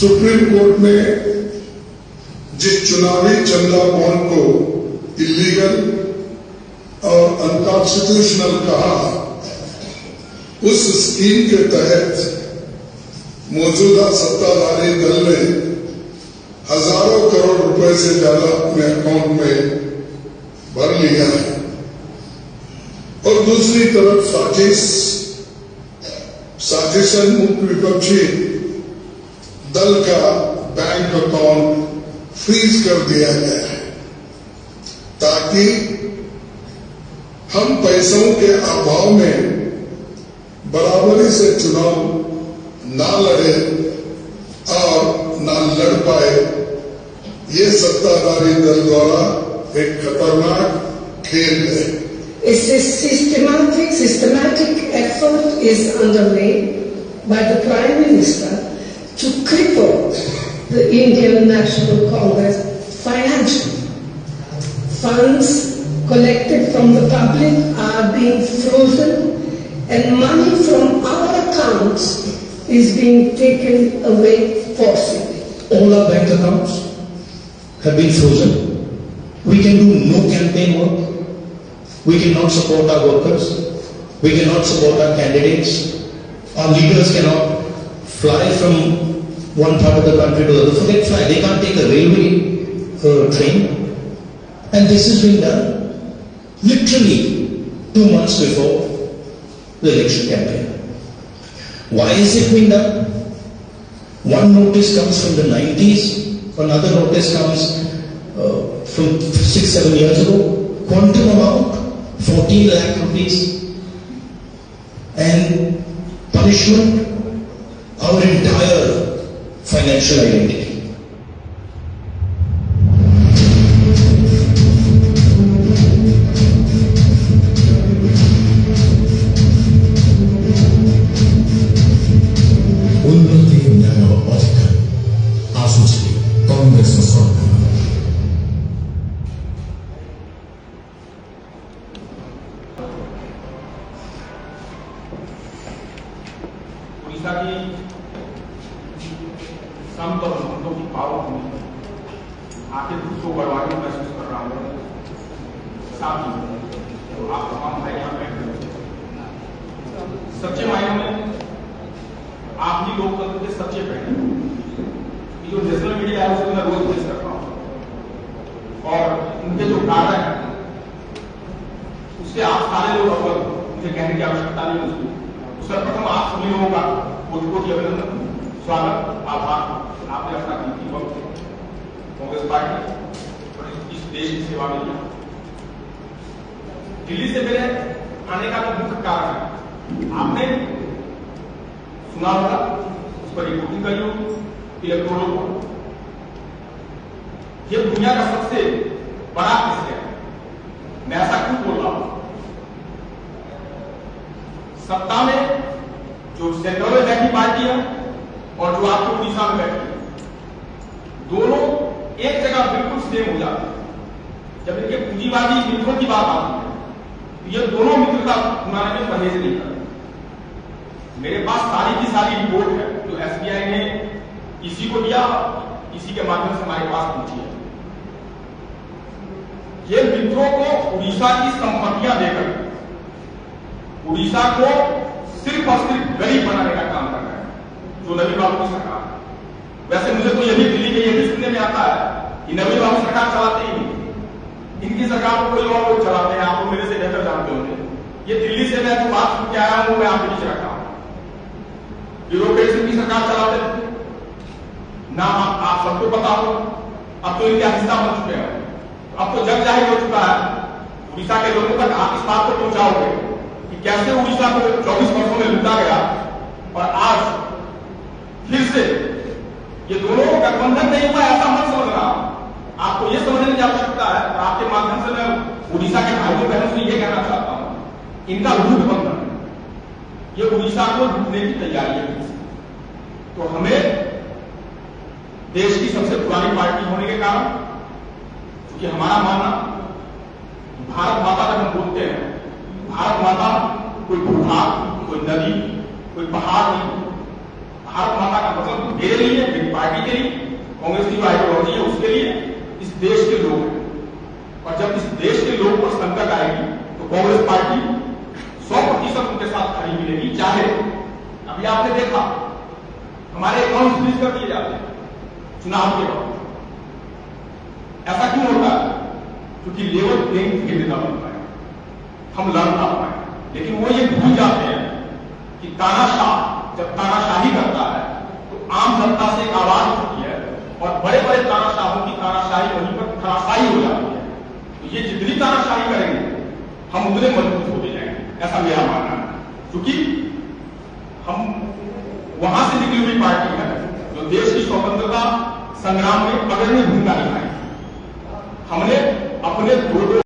Supreme court ने जिस चुनावी चंदा बॉन्ड को इलीगल और अनकॉन्स्टिट्यूशनल कहा, उस स्कीम के तहत मौजूदा सत्ताधारी दल ने हजारों करोड़ रुपए से ज्यादा अपने अकाउंट में भर लिया है और दूसरी तरफ साजिशन मुक्त विपक्षी दल का बैंक अकाउंट फ्रीज कर दिया गया है ताकि हम पैसों के अभाव में बराबरी से चुनाव ना लड़े और ना लड़ पाए। ये सत्ताधारी दल द्वारा एक खतरनाक खेल है। A systematic effort is underway by the Prime Minister to cripple the Indian National Congress financially. Funds collected from the public are being frozen and money from our accounts is being taken away forcibly. All our bank accounts have been frozen. We can do no campaign work. We cannot support our workers. We cannot support our candidates. Our leaders cannot fly from one part of the country to the other. Forget fly. They can't take a railway train. And this is being done literally 2 months before the election campaign. Why is it being done? One notice comes from the 90s. Another notice comes from 6-7 years ago. Quantum amount, 14 lakh rupees, and punishment, our entire financial identity. उन्नति न्याय अधिकार आसूची कांग्रेस सरकार उड़ीसा की संत और संतों की power में आखिर खुद को गौरवान्वित महसूस कर रहा हूँ। साथ ही तो आप तमाम भाई यहाँ बैठे हैं, सच्चे मायनों में आप ही लोकतंत्र के सच्चे पहले। जो नेशनल मीडिया है उसको मैं रोज फेस करता हूँ और उनके जो कारण है उससे आप सारे लोग अवगत, मुझे कहने की आवश्यकता नहीं उसको। सर्वप्रथम आप सभी लोगों का कोटि-कोटि अभिनंदन, स्वागत, आभार। आपने अपना कीमती वक्त कांग्रेस पार्टी और इस देश की सेवा में किया। दिल्ली से मेरे आने का तो मुख्य कारण है, आपने सुना होगा, उस पर रिपोर्टिंग करी होगी इलेक्ट्रोल को। ये दुनिया का सबसे बड़ा किस्सा है। मैं ऐसा क्यों बोल रहा हूं? सत्ता में जो सेंटर में बैठी पार्टी है और जो आपको उड़ीसा में बैठी है, दोनों एक जगह बिल्कुल सेम हो जाते हैं। जब इनके पूंजीवादी मित्रों की बात आती है तो ये दोनों मित्रता बनाने में परहेज नहीं करते। मेरे पास सारी की सारी रिपोर्ट है जो एसबीआई ने इसी को दिया, इसी के माध्यम से हमारे पास पहुंची है। ये मित्रों को उड़ीसा की संपत्तियां देकर उड़ीसा को सिर्फ और सिर्फ गरीब बनाने का काम कर रहा है, जो नवीन बाबू की सरकार है। वैसे मुझे तो यही दिल्ली के ये भी सुनने में आता है कि नवीन बाबू सरकार चलाते ही नहीं, इनकी सरकार को कोई और लोग चलाते हैं। आप लोग मेरे से बेहतर जानते होंगे। ये दिल्ली से मैं जो बात सुन के आया हूं मैं आपके बीच रखा हूं। ब्यूरोक्रेसी की सरकार चलाते हैं ना, आप सबको पता हो। अब तो इनका हिस्सा बन चुके हैं। अब तो जग जाहिर हो चुका है उड़ीसा के लोगों तक। आप इस बात को पहुंचाओगे कि कैसे उड़ीसा को 24 वर्षों में लूटा गया और आज फिर से ये दोनों गठबंधन नहीं हुआ, ऐसा मत समझना। आपको ये समझने की आवश्यकता है और आपके माध्यम से मैं उड़ीसा के भाइयों बहनों से ये कहना चाहता हूं, इनका लूट बंधन, ये उड़ीसा को लूटने की तैयारी है। तो हमें देश की सबसे पुरानी पार्टी होने के कारण, क्योंकि हमारा मानना भारत माता जब हम बोलते हैं, भारत माता कोई भूभाग, कोई नदी, कोई पहाड़ नहीं। भारत माता का मतलब मेरे लिए, मेरी पार्टी के लिए, कांग्रेस की आइडियोलॉजी है उसके लिए, इस देश के लोग हैं। और जब इस देश के लोग पर संकट आएगी तो कांग्रेस पार्टी 100% उनके साथ खड़ी मिलेगी। चाहे अभी आपने देखा हमारे अकाउंट फ्रीज कर दिए जाते हैं चुनाव के वक्त। ऐसा क्यों होता है? क्योंकि लेवल प्लेइंग फील्ड ना बन पाए, हम लड़ ना पाए। लेकिन वो ये भूल जाते हैं कि तानाशाह जब तानाशाही करता है तो आम जनता से एक आवाज उठती है और बड़े बड़े तानाशाहों की तानाशाही वहीं पर धराशायी हो जाती है। तो ये जितनी तानाशाही करेंगे हम उतने मजबूत होते जाएंगे, ऐसा मेरा मानना है। क्योंकि हम वहां से निकली हुई पार्टी है जो देश की स्वतंत्रता संग्राम में अग्रणी भूमिका निभाई। हमने अपने 2